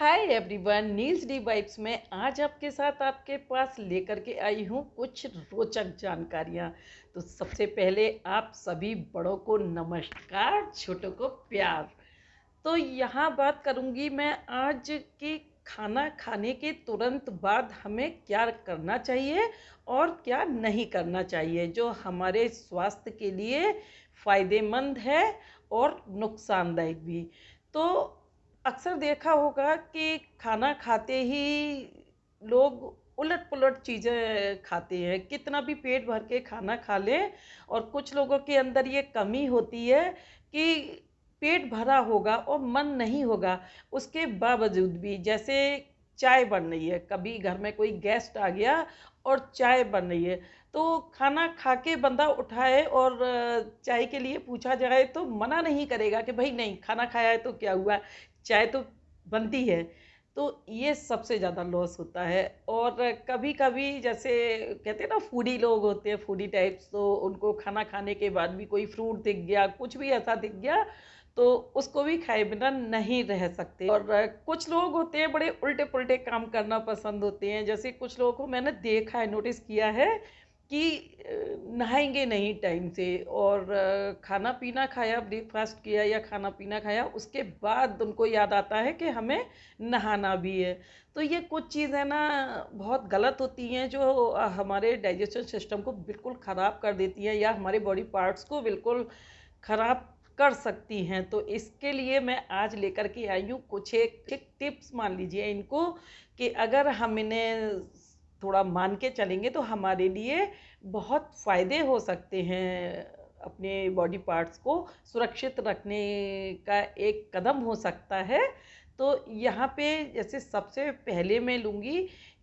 Hi everyone, Niels D vibes में आज आपके साथ आपके पास लेकर के आई हूँ कुछ रोचक जानकारियाँ। तो सबसे पहले आप सभी बड़ों को नमस्कार, छोटों को प्यार। तो यहाँ बात करूँगी मैं आज कि खाना खाने के तुरंत बाद हमें क्या करना चाहिए और क्या नहीं करना चाहिए, जो हमारे स्वास्थ्य के लिए फ़ायदेमंद है और नुकसानदायक भी। तो अक्सर देखा होगा कि खाना खाते ही लोग उलट पुलट चीज़ें खाते हैं, कितना भी पेट भर के खाना खा लें। और कुछ लोगों के अंदर ये कमी होती है कि पेट भरा होगा और मन नहीं होगा, उसके बावजूद भी जैसे चाय बन रही है, कभी घर में कोई गेस्ट आ गया और चाय बन रही है, तो खाना खा के बंदा उठाए और चाय के लिए पूछा जाए तो मना नहीं करेगा कि भाई नहीं, खाना खाया है तो क्या हुआ, चाय तो बनती है। तो ये सबसे ज़्यादा लॉस होता है। और कभी कभी जैसे कहते हैं ना, फूडी लोग होते हैं, फूडी टाइप्स, तो उनको खाना खाने के बाद भी कोई फ्रूट दिख गया, कुछ भी ऐसा दिख गया, तो उसको भी खाए बिना नहीं रह सकते। और कुछ लोग होते हैं बड़े उल्टे पुल्टे काम करना पसंद होते हैं। जैसे कुछ लोगों को मैंने देखा है, नोटिस किया है कि नहाएंगे नहीं टाइम से, और खाना पीना खाया, ब्रेकफास्ट किया या खाना पीना खाया, उसके बाद उनको याद आता है कि हमें नहाना भी है। तो ये कुछ चीज़ें ना बहुत गलत होती हैं, जो हमारे डाइजेशन सिस्टम को बिल्कुल ख़राब कर देती हैं या हमारे बॉडी पार्ट्स को बिल्कुल ख़राब कर सकती हैं। तो इसके लिए मैं आज लेकर के आई हूँ कुछ एक एक टिप्स, मान लीजिए इनको, कि अगर हम इन्हें थोड़ा मान के चलेंगे तो हमारे लिए बहुत फ़ायदे हो सकते हैं। अपने बॉडी पार्ट्स को सुरक्षित रखने का एक कदम हो सकता है। तो यहाँ पे जैसे सबसे पहले मैं लूँगी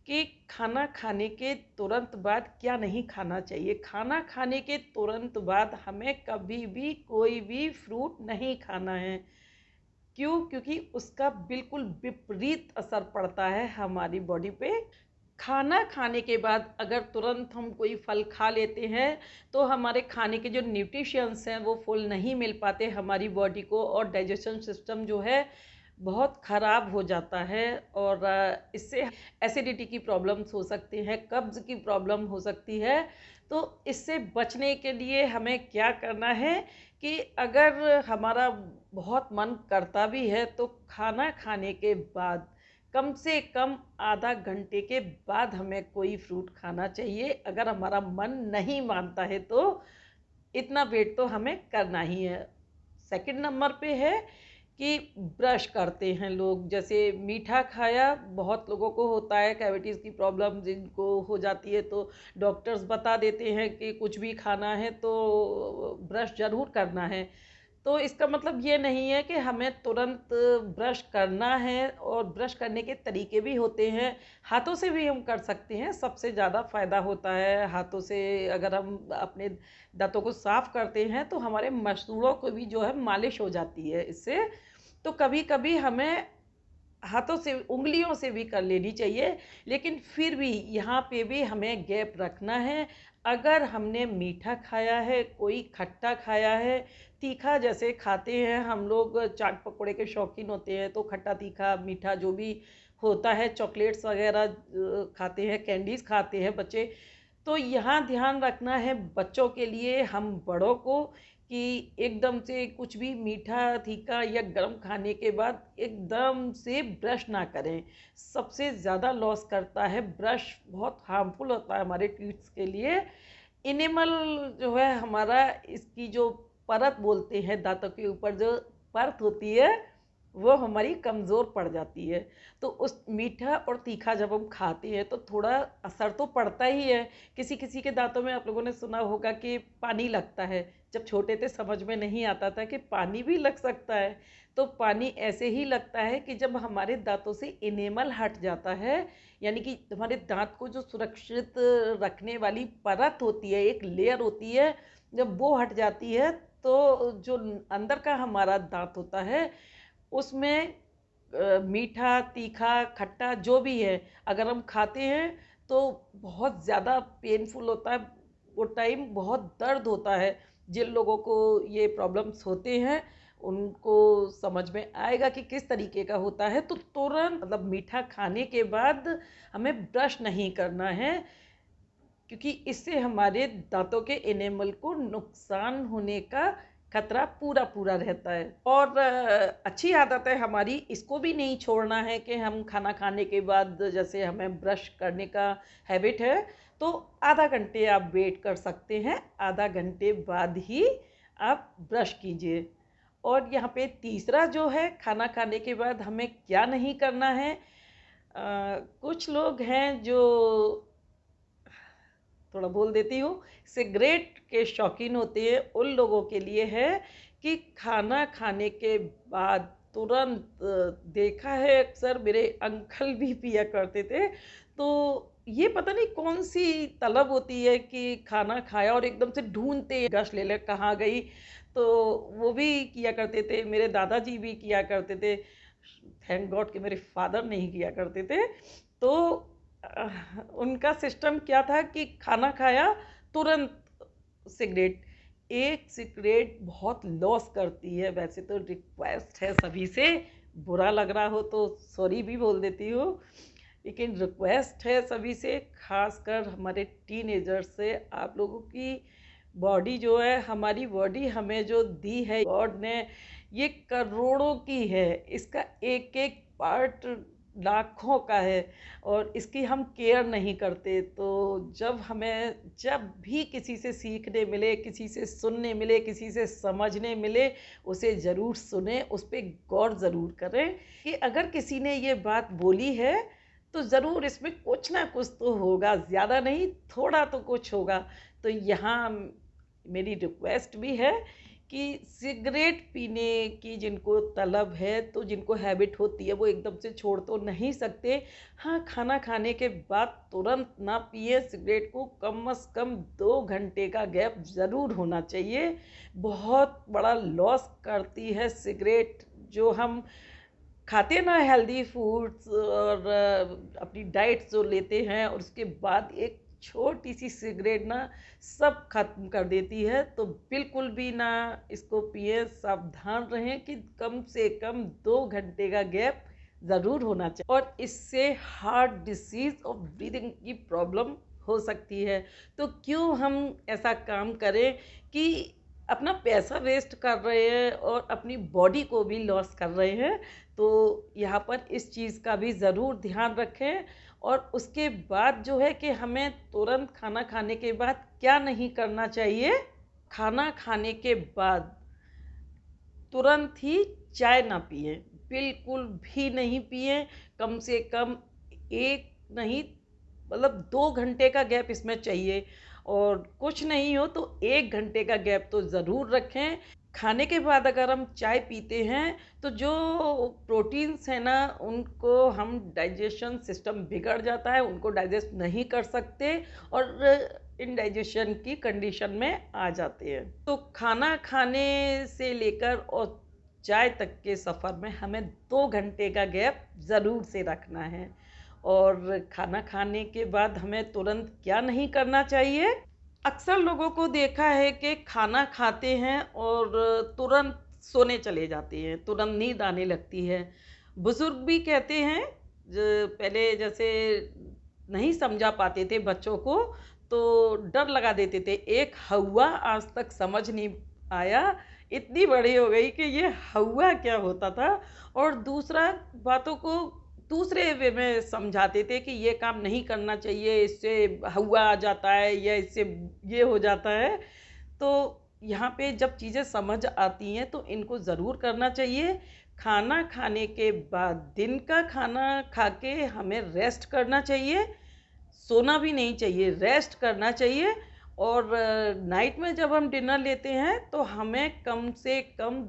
कि खाना खाने के तुरंत बाद क्या नहीं खाना चाहिए। खाना खाने के तुरंत बाद हमें कभी भी कोई भी फ्रूट नहीं खाना है। क्यों? क्योंकि उसका बिल्कुल विपरीत असर पड़ता है हमारी बॉडी पे। खाना खाने के बाद अगर तुरंत हम कोई फल खा लेते हैं, तो हमारे खाने के जो न्यूट्रिशंस हैं वो फुल नहीं मिल पाते हमारी बॉडी को, और डाइजेशन सिस्टम जो है बहुत ख़राब हो जाता है। और इससे एसिडिटी की प्रॉब्लम्स हो सकती हैं, कब्ज़ की प्रॉब्लम हो सकती है। तो इससे बचने के लिए हमें क्या करना है कि अगर हमारा बहुत मन करता भी है, तो खाना खाने के बाद कम से कम आधा घंटे के बाद हमें कोई फ्रूट खाना चाहिए। अगर हमारा मन नहीं मानता है तो इतना वेट तो हमें करना ही है। सेकंड नंबर पे है कि ब्रश करते हैं लोग। जैसे मीठा खाया, बहुत लोगों को होता है कैविटीज़ की प्रॉब्लम, जिनको हो जाती है तो डॉक्टर्स बता देते हैं कि कुछ भी खाना है तो ब्रश ज़रूर करना है। तो इसका मतलब ये नहीं है कि हमें तुरंत ब्रश करना है, और ब्रश करने के तरीके भी होते हैं। हाथों से भी हम कर सकते हैं, सबसे ज़्यादा फ़ायदा होता है हाथों से। अगर हम अपने दांतों को साफ़ करते हैं तो हमारे मसूड़ों को भी जो है मालिश हो जाती है इससे। तो कभी कभी हमें हाथों से, उंगलियों से भी कर लेनी चाहिए, लेकिन फिर भी यहाँ पे भी हमें गैप रखना है। अगर हमने मीठा खाया है, कोई खट्टा खाया है, तीखा जैसे खाते हैं हम लोग, चाट पकौड़े के शौकीन होते हैं, तो खट्टा तीखा मीठा जो भी होता है, चॉकलेट्स वगैरह खाते हैं, कैंडीज खाते हैं बच्चे। तो यहाँ ध्यान रखना है बच्चों के लिए, हम बड़ों को, कि एकदम से कुछ भी मीठा, तीखा या गर्म खाने के बाद एकदम से ब्रश ना करें। सबसे ज़्यादा लॉस करता है ब्रश, बहुत हार्मफुल होता है हमारे टीथ्स के लिए। इनेमल जो है हमारा, इसकी जो परत बोलते हैं, दांतों के ऊपर जो परत होती है, वो हमारी कमज़ोर पड़ जाती है। तो उस मीठा और तीखा जब हम खाते हैं तो थोड़ा असर तो पड़ता ही है। किसी किसी के दांतों में आप लोगों ने सुना होगा कि पानी लगता है। जब छोटे थे समझ में नहीं आता था कि पानी भी लग सकता है। तो पानी ऐसे ही लगता है कि जब हमारे दांतों से इनेमल हट जाता है, यानी कि हमारे दांत को जो सुरक्षित रखने वाली परत होती है, एक लेयर होती है, जब वो हट जाती है, तो जो अंदर का हमारा दांत होता है उसमें मीठा, तीखा, खट्टा जो भी है, अगर हम खाते हैं तो बहुत ज़्यादा पेनफुल होता है। वो टाइम बहुत दर्द होता है। जिन लोगों को ये प्रॉब्लम्स होते हैं उनको समझ में आएगा कि किस तरीके का होता है। तो तुरंत मतलब मीठा खाने के बाद हमें ब्रश नहीं करना है, क्योंकि इससे हमारे दांतों के एनेमल को नुकसान होने का खतरा पूरा पूरा रहता है। और अच्छी आदत है हमारी, इसको भी नहीं छोड़ना है कि हम खाना खाने के बाद जैसे हमें ब्रश करने का हैबिट है तो आधा घंटे आप वेट कर सकते हैं, आधा घंटे बाद ही आप ब्रश कीजिए। और यहाँ पे तीसरा जो है, खाना खाने के बाद हमें क्या नहीं करना है। कुछ लोग हैं जो, थोड़ा बोल देती हूँ, सिगरेट के शौकीन होते हैं। उन लोगों के लिए है कि खाना खाने के बाद तुरंत, देखा है अक्सर मेरे अंकल भी पिया करते थे। तो ये पता नहीं कौन सी तलब होती है कि खाना खाया और एकदम से ढूंढते गश ले ले कहाँ गई। तो वो भी किया करते थे, मेरे दादाजी भी किया करते थे। थैंक गॉड कि मेरे फादर नहीं किया करते थे। तो उनका सिस्टम क्या था कि खाना खाया तुरंत सिगरेट। एक सिगरेट बहुत लॉस करती है। वैसे तो रिक्वेस्ट है सभी से, बुरा लग रहा हो तो सॉरी भी बोल देती हूँ, लेकिन रिक्वेस्ट है सभी से, खासकर हमारे टीनेजर से, आप लोगों की बॉडी जो है, हमारी बॉडी हमें जो दी है गॉड ने, ये करोड़ों की है। इसका एक एक पार्ट लाखों का है और इसकी हम केयर नहीं करते। तो जब भी किसी से सीखने मिले, किसी से सुनने मिले, किसी से समझने मिले, उसे ज़रूर सुने, उस पर गौर ज़रूर करें कि अगर किसी ने ये बात बोली है तो ज़रूर इसमें कुछ ना कुछ तो होगा, ज़्यादा नहीं थोड़ा तो कुछ होगा। तो यहाँ मेरी रिक्वेस्ट भी है कि सिगरेट पीने की जिनको तलब है, तो जिनको हैबिट होती है, वो एकदम से छोड़ तो नहीं सकते। हाँ, खाना खाने के बाद तुरंत ना पिए सिगरेट को, कम से कम 2 घंटे का गैप ज़रूर होना चाहिए। बहुत बड़ा लॉस करती है सिगरेट। जो हम खाते ना हेल्दी फूड्स और अपनी डाइट जो लेते हैं, और उसके बाद एक छोटी सी सिगरेट ना सब खत्म कर देती है। तो बिल्कुल भी ना इसको पिए, सावधान रहें कि कम से कम 2 घंटे का गैप ज़रूर होना चाहिए। और इससे हार्ट डिसीज और ब्रीदिंग की प्रॉब्लम हो सकती है। तो क्यों हम ऐसा काम करें कि अपना पैसा वेस्ट कर रहे हैं और अपनी बॉडी को भी लॉस कर रहे हैं। तो यहाँ पर इस चीज़ का भी ज़रूर ध्यान रखें। और उसके बाद जो है कि हमें तुरंत खाना खाने के बाद क्या नहीं करना चाहिए। खाना खाने के बाद तुरंत ही चाय ना पिए, बिल्कुल भी नहीं पिए। कम से कम एक नहीं, मतलब 2 घंटे का गैप इसमें चाहिए। और कुछ नहीं हो तो 1 घंटे का गैप तो ज़रूर रखें। खाने के बाद अगर हम चाय पीते हैं तो जो प्रोटीन्स हैं ना, उनको हम डाइजेशन सिस्टम बिगड़ जाता है, उनको डाइजेस्ट नहीं कर सकते और इनडाइजेशन की कंडीशन में आ जाते हैं। तो खाना खाने से लेकर और चाय तक के सफ़र में हमें 2 घंटे का गैप ज़रूर से रखना है। और खाना खाने के बाद हमें तुरंत क्या नहीं करना चाहिए। अक्सर लोगों को देखा है कि खाना खाते हैं और तुरंत सोने चले जाते हैं, तुरंत नींद आने लगती है। बुजुर्ग भी कहते हैं, पहले जैसे नहीं समझा पाते थे बच्चों को, तो डर लगा देते थे। एक हौवा आज तक समझ नहीं आया, इतनी बड़ी हो गई कि ये हौवा क्या होता था। और दूसरा, बातों को दूसरे वे में समझाते थे कि ये काम नहीं करना चाहिए, इससे हवा आ जाता है या इससे ये हो जाता है। तो यहाँ पे जब चीज़ें समझ आती हैं तो इनको ज़रूर करना चाहिए। खाना खाने के बाद दिन का खाना खा के हमें रेस्ट करना चाहिए, सोना भी नहीं चाहिए, रेस्ट करना चाहिए। और नाइट में जब हम डिनर लेते हैं तो हमें कम से कम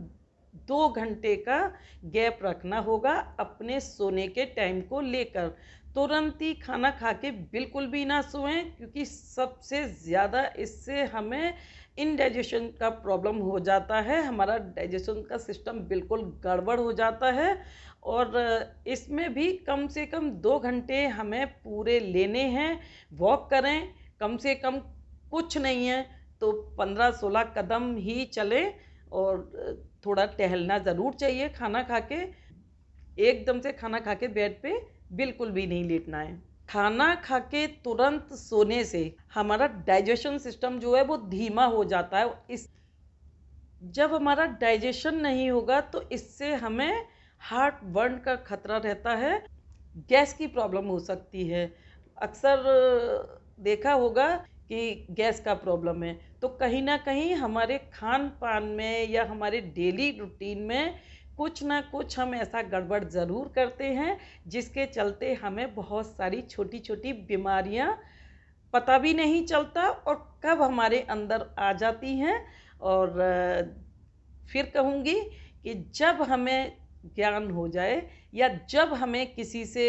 2 घंटे का गैप रखना होगा अपने सोने के टाइम को लेकर। तुरंत ही खाना खा के बिल्कुल भी ना सोएं, क्योंकि सबसे ज़्यादा इससे हमें इनडाइजेशन का प्रॉब्लम हो जाता है, हमारा डाइजेशन का सिस्टम बिल्कुल गड़बड़ हो जाता है। और इसमें भी कम से कम 2 घंटे हमें पूरे लेने हैं। वॉक करें, कम से कम कुछ नहीं है तो 15-16 कदम ही चलें। और थोड़ा टहलना ज़रूर चाहिए खाना खा के। एकदम से खाना खा के बेड पे बिल्कुल भी नहीं लेटना है। खाना खा के तुरंत सोने से हमारा डाइजेशन सिस्टम जो है वो धीमा हो जाता है। इस जब हमारा डाइजेशन नहीं होगा तो इससे हमें हार्ट बर्न का खतरा रहता है, गैस की प्रॉब्लम हो सकती है। अक्सर देखा होगा कि गैस का प्रॉब्लम है, तो कहीं ना कहीं हमारे खान पान में या हमारे डेली रूटीन में कुछ ना कुछ हम ऐसा गड़बड़ ज़रूर करते हैं, जिसके चलते हमें बहुत सारी छोटी छोटी बीमारियां पता भी नहीं चलता और कब हमारे अंदर आ जाती हैं। और फिर कहूँगी कि जब हमें ज्ञान हो जाए या जब हमें किसी से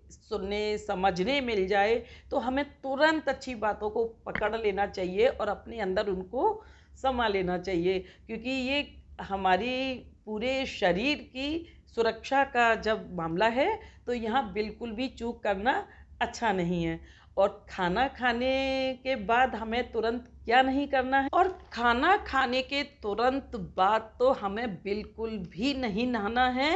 सुनने समझने मिल जाए, तो हमें तुरंत अच्छी बातों को पकड़ लेना चाहिए और अपने अंदर उनको समा लेना चाहिए, क्योंकि ये हमारी पूरे शरीर की सुरक्षा का जब मामला है तो यहाँ बिल्कुल भी चूक करना अच्छा नहीं है। और खाना खाने के बाद हमें तुरंत क्या नहीं करना है, और खाना खाने के तुरंत बाद तो हमें बिल्कुल भी नहीं नहाना है।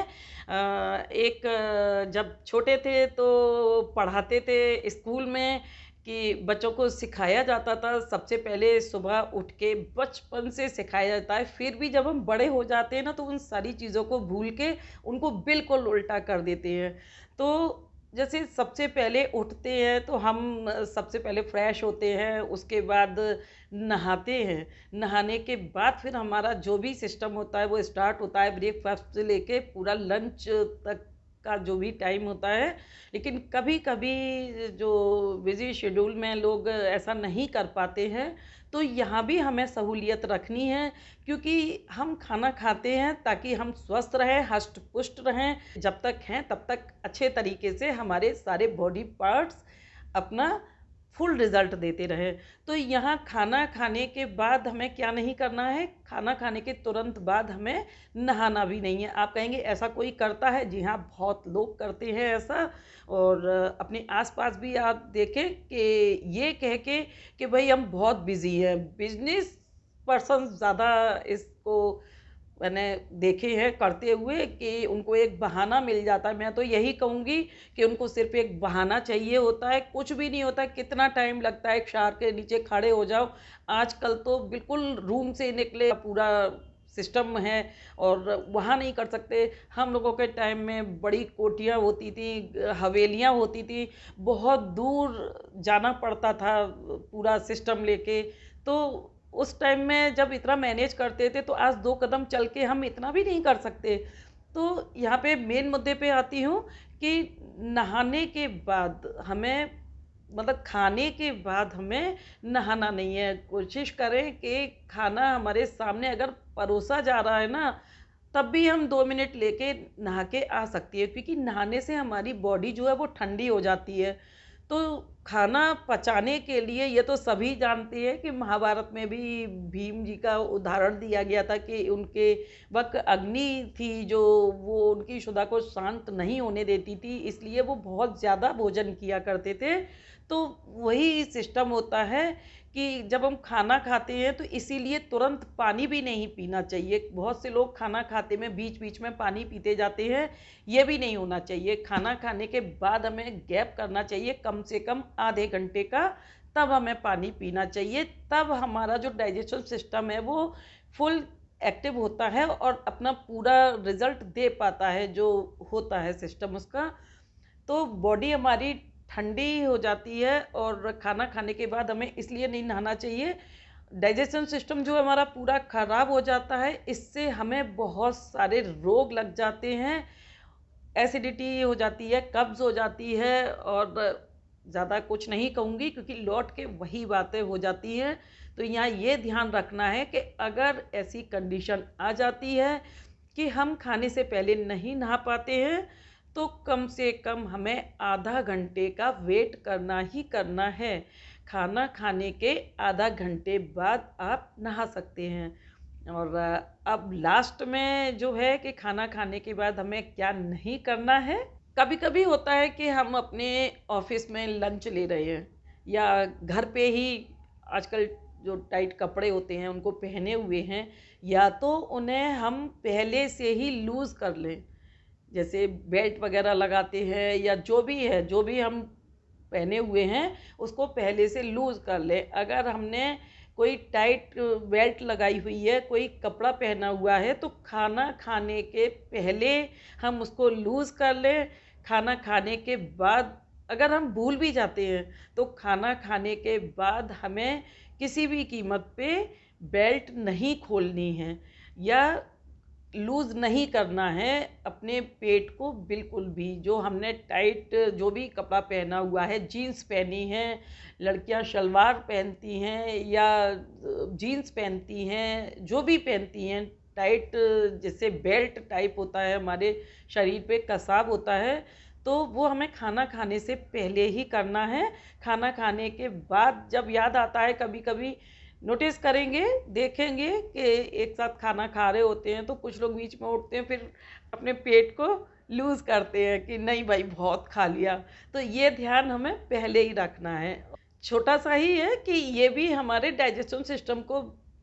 जब छोटे थे तो पढ़ाते थे स्कूल में कि बच्चों को सिखाया जाता था सबसे पहले सुबह उठ के, बचपन से सिखाया जाता है। फिर भी जब हम बड़े हो जाते हैं ना तो उन सारी चीज़ों को भूल के उनको बिल्कुल उल्टा कर देते हैं। तो जैसे सबसे पहले उठते हैं तो हम सबसे पहले फ्रेश होते हैं, उसके बाद नहाते हैं। नहाने के बाद फिर हमारा जो भी सिस्टम होता है वो स्टार्ट होता है, ब्रेकफास्ट से लेके पूरा लंच तक का जो भी टाइम होता है। लेकिन कभी कभी जो बिजी शेड्यूल में लोग ऐसा नहीं कर पाते हैं, तो यहाँ भी हमें सहूलियत रखनी है, क्योंकि हम खाना खाते हैं ताकि हम स्वस्थ रहें, हष्ट पुष्ट रहें। जब तक हैं तब तक अच्छे तरीके से हमारे सारे बॉडी पार्ट्स अपना फुल रिजल्ट देते रहें। तो यहाँ खाना खाने के बाद हमें क्या नहीं करना है, खाना खाने के तुरंत बाद हमें नहाना भी नहीं है। आप कहेंगे ऐसा कोई करता है? जी हाँ, बहुत लोग करते हैं ऐसा। और अपने आसपास भी आप देखें कि ये कह के कि भाई हम बहुत बिजी हैं, बिजनेस पर्सन ज़्यादा इसको मैंने देखे हैं करते हुए कि उनको एक बहाना मिल जाता है। मैं तो यही कहूँगी कि उनको सिर्फ एक बहाना चाहिए होता है, कुछ भी नहीं होता है। कितना टाइम लगता है एक शार के नीचे खड़े हो जाओ। आजकल तो बिल्कुल रूम से निकले पूरा सिस्टम है और वहाँ नहीं कर सकते। हम लोगों के टाइम में बड़ी कोठियाँ होती थी, हवेलियाँ होती थी, बहुत दूर जाना पड़ता था पूरा सिस्टम लेके। तो उस टाइम में जब इतना मैनेज करते थे तो आज 2 कदम चल के हम इतना भी नहीं कर सकते। तो यहाँ पे मेन मुद्दे पे आती हूँ कि नहाने के बाद हमें, मतलब खाने के बाद हमें नहाना नहीं है। कोशिश करें कि खाना हमारे सामने अगर परोसा जा रहा है ना, तब भी हम 2 मिनट लेके नहा के आ सकती है, क्योंकि नहाने से हमारी बॉडी जो है वो ठंडी हो जाती है। तो खाना पचाने के लिए ये तो सभी जानते हैं कि महाभारत में भी भीम जी का उदाहरण दिया गया था कि उनके वक्त अग्नि थी जो वो उनकी क्षुधा को शांत नहीं होने देती थी, इसलिए वो बहुत ज़्यादा भोजन किया करते थे। तो वही सिस्टम होता है कि जब हम खाना खाते हैं तो इसीलिए तुरंत पानी भी नहीं पीना चाहिए। बहुत से लोग खाना खाते में बीच बीच में पानी पीते जाते हैं, ये भी नहीं होना चाहिए। खाना खाने के बाद हमें गैप करना चाहिए कम से कम आधे घंटे का, तब हमें पानी पीना चाहिए। तब हमारा जो डाइजेशन सिस्टम है वो फुल एक्टिव होता है और अपना पूरा रिजल्ट दे पाता है जो होता है सिस्टम उसका। तो बॉडी हमारी ठंडी हो जाती है और खाना खाने के बाद हमें इसलिए नहीं नहाना चाहिए। डाइजेशन सिस्टम जो हमारा पूरा खराब हो जाता है, इससे हमें बहुत सारे रोग लग जाते हैं। एसिडिटी हो जाती है, कब्ज हो जाती है और ज़्यादा कुछ नहीं कहूँगी क्योंकि लौट के वही बातें हो जाती हैं। तो यहाँ ये ध्यान रखना है कि अगर ऐसी कंडीशन आ जाती है कि हम खाने से पहले नहीं नहा पाते हैं, तो कम से कम हमें आधा घंटे का वेट करना ही करना है। खाना खाने के आधा घंटे बाद आप नहा सकते हैं। और अब लास्ट में जो है कि खाना खाने के बाद हमें क्या नहीं करना है। कभी कभी होता है कि हम अपने ऑफिस में लंच ले रहे हैं या घर पे ही आजकल जो टाइट कपड़े होते हैं उनको पहने हुए हैं, या तो उन्हें हम पहले से ही लूज़ कर लें। जैसे बेल्ट वगैरह लगाते हैं या जो भी हम पहने हुए हैं उसको पहले से लूज़ कर लें। अगर हमने कोई टाइट बेल्ट लगाई हुई है, कोई कपड़ा पहना हुआ है, तो खाना खाने के पहले हम उसको लूज़ कर लें। खाना खाने के बाद अगर हम भूल भी जाते हैं तो खाना खाने के बाद हमें किसी भी कीमत पे बेल्ट नहीं खोलनी है या लूज़ नहीं करना है अपने पेट को बिल्कुल भी। जो हमने टाइट जो भी कपड़ा पहना हुआ है, जीन्स पहनी है, लड़कियां शलवार पहनती हैं या जीन्स पहनती हैं, जो भी पहनती हैं टाइट, जैसे बेल्ट टाइप होता है हमारे शरीर पे कसाव होता है, तो वो हमें खाना खाने से पहले ही करना है। खाना खाने के बाद जब याद आता है, कभी कभी नोटिस करेंगे, देखेंगे कि एक साथ खाना खा रहे होते हैं तो कुछ लोग बीच में उठते हैं, फिर अपने पेट को लूज़ करते हैं कि नहीं भाई बहुत खा लिया। तो ये ध्यान हमें पहले ही रखना है। छोटा सा ही है कि ये भी हमारे डाइजेशन सिस्टम को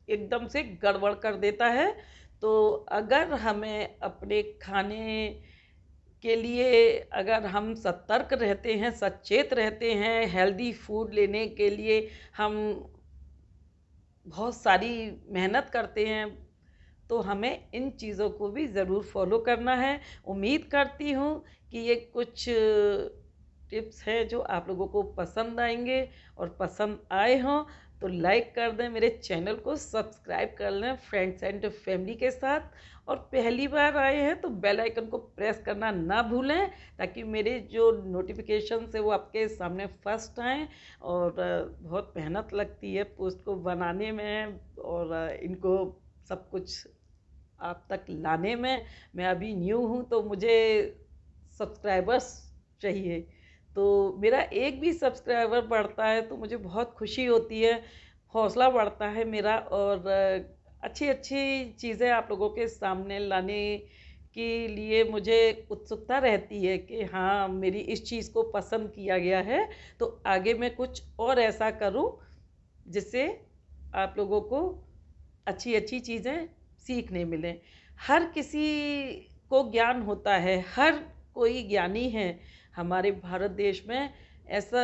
एकदम से गड़बड़ कर देता है। तो अगर हमें अपने खाने के लिए, अगर हम सतर्क रहते हैं, सचेत रहते हैं, हेल्दी फूड लेने के लिए हम बहुत सारी मेहनत करते हैं, तो हमें इन चीज़ों को भी ज़रूर फॉलो करना है। उम्मीद करती हूँ कि ये कुछ टिप्स हैं जो आप लोगों को पसंद आएंगे, और पसंद आए हों तो लाइक कर दें, मेरे चैनल को सब्सक्राइब कर लें फ्रेंड्स एंड फैमिली के साथ, और पहली बार आए हैं तो बेल आइकन को प्रेस करना ना भूलें, ताकि मेरे जो नोटिफिकेशन है वो आपके सामने फर्स्ट आएँ। और बहुत मेहनत लगती है पोस्ट को बनाने में और इनको सब कुछ आप तक लाने में। मैं अभी न्यू हूँ तो मुझे सब्सक्राइबर्स चाहिए, तो मेरा एक भी सब्सक्राइबर बढ़ता है तो मुझे बहुत खुशी होती है, हौसला बढ़ता है मेरा, और अच्छी अच्छी चीज़ें आप लोगों के सामने लाने के लिए मुझे उत्सुकता रहती है कि हाँ मेरी इस चीज़ को पसंद किया गया है, तो आगे मैं कुछ और ऐसा करूं जिससे आप लोगों को अच्छी अच्छी चीज़ें सीखने मिलें। हर किसी को ज्ञान होता है, हर कोई ज्ञानी है। हमारे भारत देश में ऐसा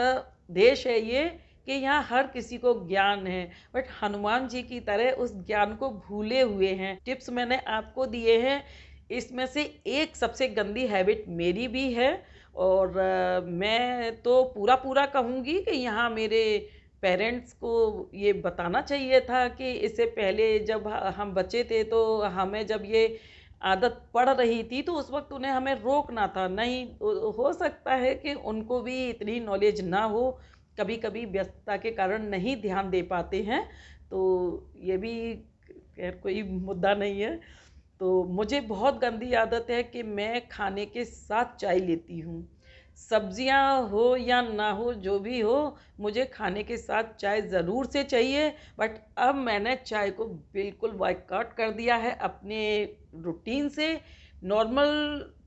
देश है ये कि यहाँ हर किसी को ज्ञान है, बट हनुमान जी की तरह उस ज्ञान को भूले हुए हैं। टिप्स मैंने आपको दिए हैं, इसमें से एक सबसे गंदी हैबिट मेरी भी है, और मैं तो पूरा पूरा कहूँगी कि यहाँ मेरे पेरेंट्स को ये बताना चाहिए था कि इससे पहले जब हम बच्चे थे तो हमें जब ये आदत पड़ रही थी तो उस वक्त उन्हें हमें रोकना था। नहीं, हो सकता है कि उनको भी इतनी नॉलेज ना हो, कभी कभी व्यस्तता के कारण नहीं ध्यान दे पाते हैं, तो ये भी खैर कोई मुद्दा नहीं है। तो मुझे बहुत गंदी आदत है कि मैं खाने के साथ चाय लेती हूँ। सब्जियां हो या ना हो, जो भी हो, मुझे खाने के साथ चाय ज़रूर से चाहिए। बट अब मैंने चाय को बिल्कुल बॉयकॉट कर दिया है अपने रूटीन से। नॉर्मल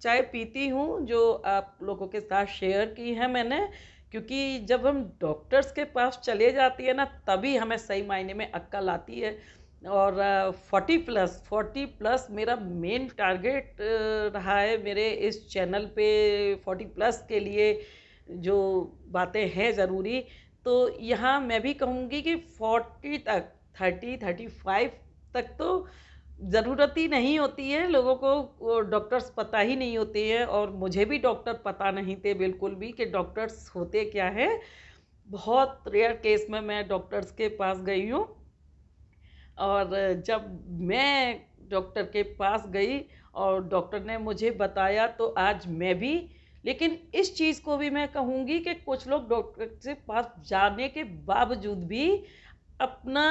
चाय पीती हूँ जो आप लोगों के साथ शेयर की है मैंने, क्योंकि जब हम डॉक्टर्स के पास चले जाती है ना, तभी हमें सही मायने में अक्ल आती है। और 40+ मेरा मेन टारगेट रहा है मेरे इस चैनल पे। 40+ के लिए जो बातें हैं ज़रूरी, तो यहाँ मैं भी कहूँगी कि 40 तक, 30-35 तक तो ज़रूरत ही नहीं होती है लोगों को। डॉक्टर्स पता ही नहीं होते हैं, और मुझे भी डॉक्टर पता नहीं थे बिल्कुल भी कि डॉक्टर्स होते क्या है। बहुत रेयर केस में मैं डॉक्टर्स के पास गई हूँ, और जब मैं डॉक्टर के पास गई और डॉक्टर ने मुझे बताया तो आज मैं भी, लेकिन इस चीज़ को भी मैं कहूँगी कि कुछ लोग डॉक्टर के पास जाने के बावजूद भी अपना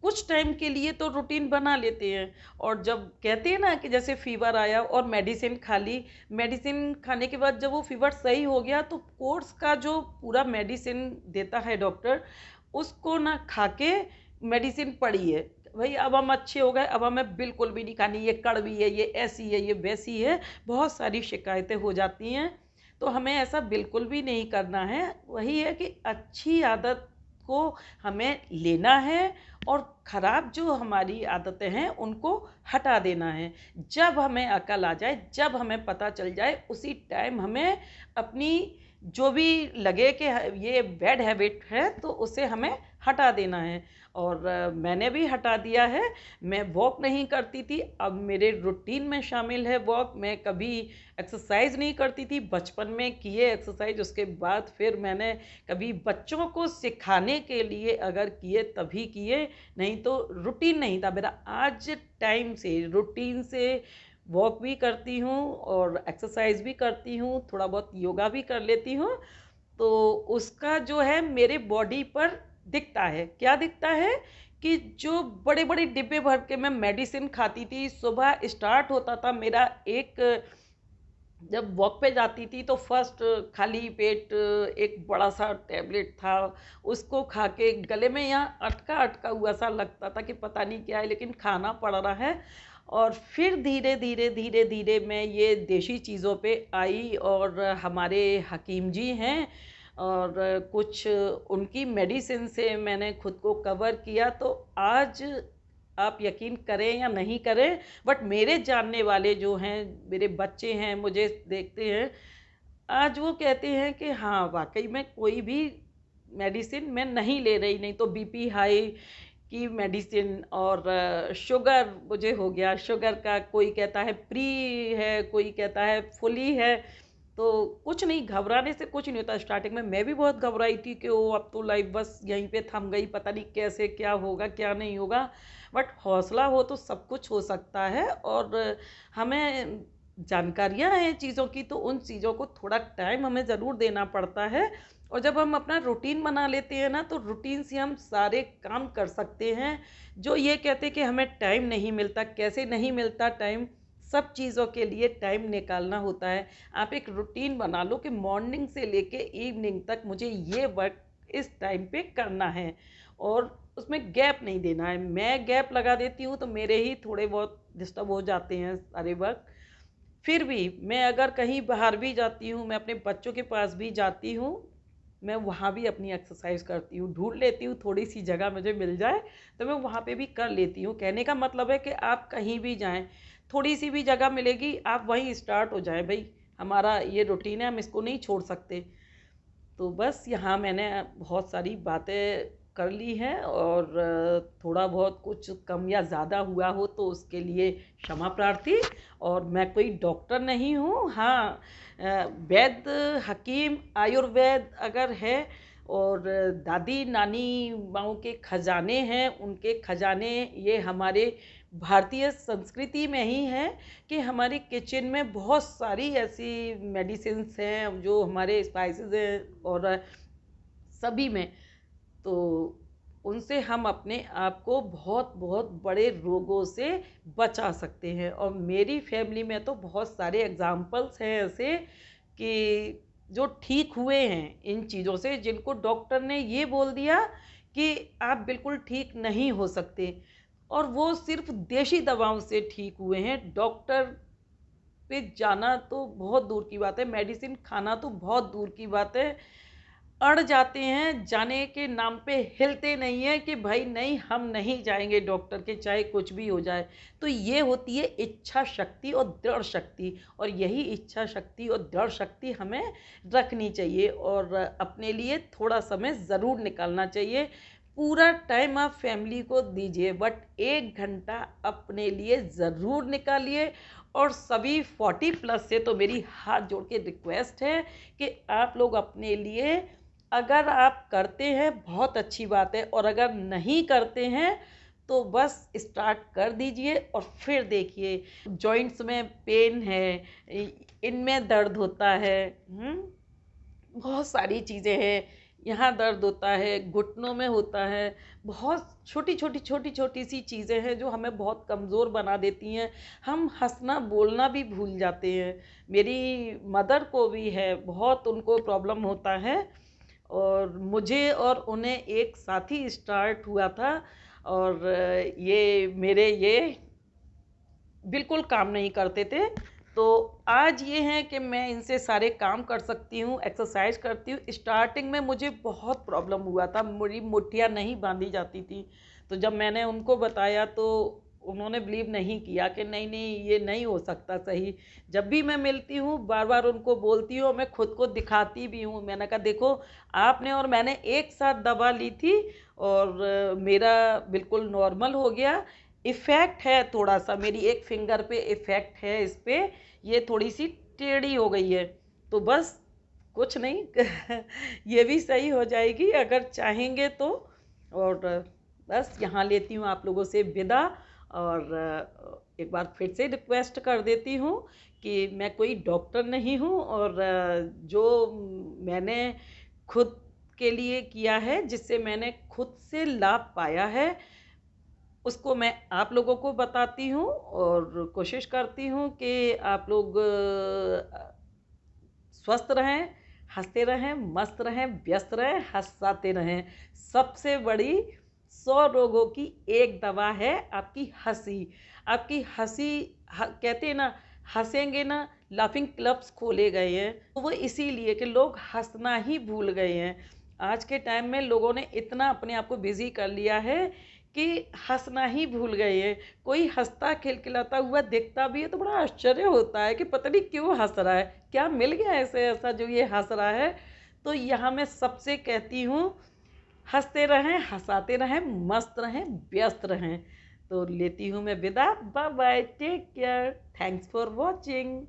कुछ टाइम के लिए तो रूटीन बना लेते हैं, और जब कहते हैं ना कि जैसे फीवर आया और मेडिसिन खा ली, मेडिसिन खाने के बाद जब वो फीवर सही हो गया तो कोर्स का जो पूरा मेडिसिन देता है डॉक्टर, उसको ना खा के मेडिसिन पड़ी है भाई अब हम अच्छे हो गए, अब हमें बिल्कुल भी नहीं खानी, ये कड़वी है, ये ऐसी है, ये वैसी है, बहुत सारी शिकायतें हो जाती हैं। तो हमें ऐसा बिल्कुल भी नहीं करना है। वही है कि अच्छी आदत उसको हमें लेना है और ख़राब जो हमारी आदतें हैं उनको हटा देना है। जब हमें अकल आ जाए, जब हमें पता चल जाए, उसी टाइम हमें अपनी जो भी लगे कि ये बैड हैबिट है तो उसे हमें हटा देना है। और मैंने भी हटा दिया है। मैं वॉक नहीं करती थी, अब मेरे रूटीन में शामिल है वॉक। मैं कभी एक्सरसाइज नहीं करती थी, बचपन में किए एक्सरसाइज, उसके बाद फिर मैंने कभी बच्चों को सिखाने के लिए अगर किए तभी किए, नहीं तो रूटीन नहीं था मेरा। आज टाइम से रूटीन से वॉक भी करती हूँ और एक्सरसाइज भी करती हूँ, थोड़ा बहुत योगा भी कर लेती हूँ। तो उसका जो है मेरे बॉडी पर दिखता है। क्या दिखता है कि जो बड़े बड़े डिब्बे भर के मैं मेडिसिन खाती थी, सुबह स्टार्ट होता था मेरा एक, जब वॉक पे जाती थी तो फर्स्ट खाली पेट एक बड़ा सा टैबलेट था, उसको खा के गले में यहाँ अटका अटका हुआ सा लगता था कि पता नहीं क्या है, लेकिन खाना पड़ रहा है। और फिर धीरे धीरे धीरे धीरे मैं ये देसी चीज़ों पे आई, और हमारे हकीम जी हैं और कुछ उनकी मेडिसिन से मैंने खुद को कवर किया। तो आज आप यकीन करें या नहीं करें, बट मेरे जानने वाले जो हैं, मेरे बच्चे हैं, मुझे देखते हैं, आज वो कहते हैं कि हाँ वाकई में कोई भी मेडिसिन मैं नहीं ले रही। नहीं तो बीपी हाई की मेडिसिन, और शुगर मुझे हो गया, शुगर का कोई कहता है प्री है, कोई कहता है फुली है। तो कुछ नहीं, घबराने से कुछ नहीं होता। स्टार्टिंग में मैं भी बहुत घबराई थी कि ओ अब तो लाइफ बस यहीं पे थम गई, पता नहीं कैसे क्या होगा क्या नहीं होगा। बट हौसला हो तो सब कुछ हो सकता है। और हमें जानकारियाँ हैं चीज़ों की, तो उन चीज़ों को थोड़ा टाइम हमें ज़रूर देना पड़ता है। और जब हम अपना रूटीन बना लेते हैं ना, तो रूटीन से हम सारे काम कर सकते हैं। जो ये कहते कि हमें टाइम नहीं मिलता, कैसे नहीं मिलता टाइम, सब चीज़ों के लिए टाइम निकालना होता है। आप एक रूटीन बना लो कि मॉर्निंग से लेके इवनिंग तक मुझे ये वर्क इस टाइम पे करना है, और उसमें गैप नहीं देना है। मैं गैप लगा देती हूँ तो मेरे ही थोड़े बहुत डिस्टर्ब हो जाते हैं सारे वर्क। फिर भी मैं अगर कहीं बाहर भी जाती हूँ, मैं अपने बच्चों के पास भी जाती हूँ, मैं वहाँ भी अपनी एक्सरसाइज करती हूँ, ढूंढ लेती हूँ थोड़ी सी जगह मुझे मिल जाए तो मैं वहाँ पे भी कर लेती हूँ। कहने का मतलब है कि आप कहीं भी जाएं, थोड़ी सी भी जगह मिलेगी आप वहीं स्टार्ट हो जाएं। भाई हमारा ये रूटीन है, हम इसको नहीं छोड़ सकते। तो बस यहाँ मैंने बहुत सारी बातें कर ली हैं, और थोड़ा बहुत कुछ कम या ज़्यादा हुआ हो तो उसके लिए क्षमा प्रार्थी। और मैं कोई डॉक्टर नहीं हूँ, हाँ वैद्य हकीम आयुर्वेद अगर है, और दादी नानी माओं के खजाने हैं, उनके खजाने ये हमारे भारतीय संस्कृति में ही है कि हमारी किचन में बहुत सारी ऐसी मेडिसिन्स हैं जो हमारे स्पाइसेस हैं, और सभी में, तो उनसे हम अपने आप को बहुत बहुत बड़े रोगों से बचा सकते हैं। और मेरी फैमिली में तो बहुत सारे एग्जाम्पल्स हैं ऐसे कि जो ठीक हुए हैं इन चीज़ों से, जिनको डॉक्टर ने ये बोल दिया कि आप बिल्कुल ठीक नहीं हो सकते, और वो सिर्फ देशी दवाओं से ठीक हुए हैं। डॉक्टर पे जाना तो बहुत दूर की बात है, मेडिसिन खाना तो बहुत दूर की बात है। अड़ जाते हैं, जाने के नाम पे हिलते नहीं है कि भाई नहीं हम नहीं जाएंगे डॉक्टर के, चाहे कुछ भी हो जाए। तो ये होती है इच्छा शक्ति और दृढ़ शक्ति, और यही इच्छा शक्ति और दृढ़ शक्ति हमें रखनी चाहिए, और अपने लिए थोड़ा समय ज़रूर निकालना चाहिए। पूरा टाइम आप फैमिली को दीजिए, बट 1 घंटा अपने लिए ज़रूर निकालिए। और सभी 40+ से तो मेरी हाथ जोड़ के रिक्वेस्ट है कि आप लोग अपने लिए, अगर आप करते हैं बहुत अच्छी बात है, और अगर नहीं करते हैं तो बस स्टार्ट कर दीजिए और फिर देखिए। जॉइंट्स में पेन है, इनमें दर्द होता है, बहुत सारी चीज़ें हैं, यहाँ दर्द होता है, घुटनों में होता है। बहुत छोटी छोटी छोटी छोटी सी चीज़ें हैं जो हमें बहुत कमज़ोर बना देती हैं। हम हंसना बोलना भी भूल जाते हैं। मेरी मदर को भी है, बहुत उनको प्रॉब्लम होता है, और मुझे और उन्हें एक साथ ही स्टार्ट हुआ था। और ये मेरे ये बिल्कुल काम नहीं करते थे, तो आज ये है कि मैं इनसे सारे काम कर सकती हूँ, एक्सरसाइज करती हूँ। स्टार्टिंग में मुझे बहुत प्रॉब्लम हुआ था, मेरी मुठ्ठियाँ नहीं बांधी जाती थी। तो जब मैंने उनको बताया तो उन्होंने बिलीव नहीं किया कि नहीं नहीं ये नहीं हो सकता सही। जब भी मैं मिलती हूँ बार बार उनको बोलती हूँ, मैं खुद को दिखाती भी हूँ। मैंने कहा देखो, आपने और मैंने एक साथ दवा ली थी और मेरा बिल्कुल नॉर्मल हो गया। इफ़ेक्ट है थोड़ा सा, मेरी एक फिंगर पे इफ़ेक्ट है इस पे, ये थोड़ी सी टेढ़ी हो गई है। तो बस कुछ नहीं ये भी सही हो जाएगी अगर चाहेंगे तो। और बस यहाँ लेती हूँ आप लोगों से विदा। और एक बार फिर से रिक्वेस्ट कर देती हूँ कि मैं कोई डॉक्टर नहीं हूँ, और जो मैंने खुद के लिए किया है, जिससे मैंने खुद से लाभ पाया है, उसको मैं आप लोगों को बताती हूँ। और कोशिश करती हूँ कि आप लोग स्वस्थ रहें, हंसते रहें, मस्त रहें, व्यस्त रहें, हंसाते रहें। सबसे बड़ी 100 रोगों की एक दवा है आपकी हंसी। आपकी हंसी, कहते हैं ना, हंसेंगे ना, लाफिंग क्लब्स खोले गए हैं तो वो इसीलिए कि लोग हंसना ही भूल गए हैं। आज के टाइम में लोगों ने इतना अपने आप को बिजी कर लिया है कि हंसना ही भूल गए हैं। कोई हंसता खिलखिलाता हुआ दिखता भी है तो बड़ा आश्चर्य होता है कि पता नहीं क्यों हंस रहा है, क्या मिल गया ऐसे ऐसा जो ये हंस रहा है। तो यहाँ मैं सबसे कहती हूँ, हंसते रहें, हंसाते रहें, मस्त रहें, व्यस्त रहें। तो लेती हूँ मैं विदा। Bye bye, take care, thanks for watching.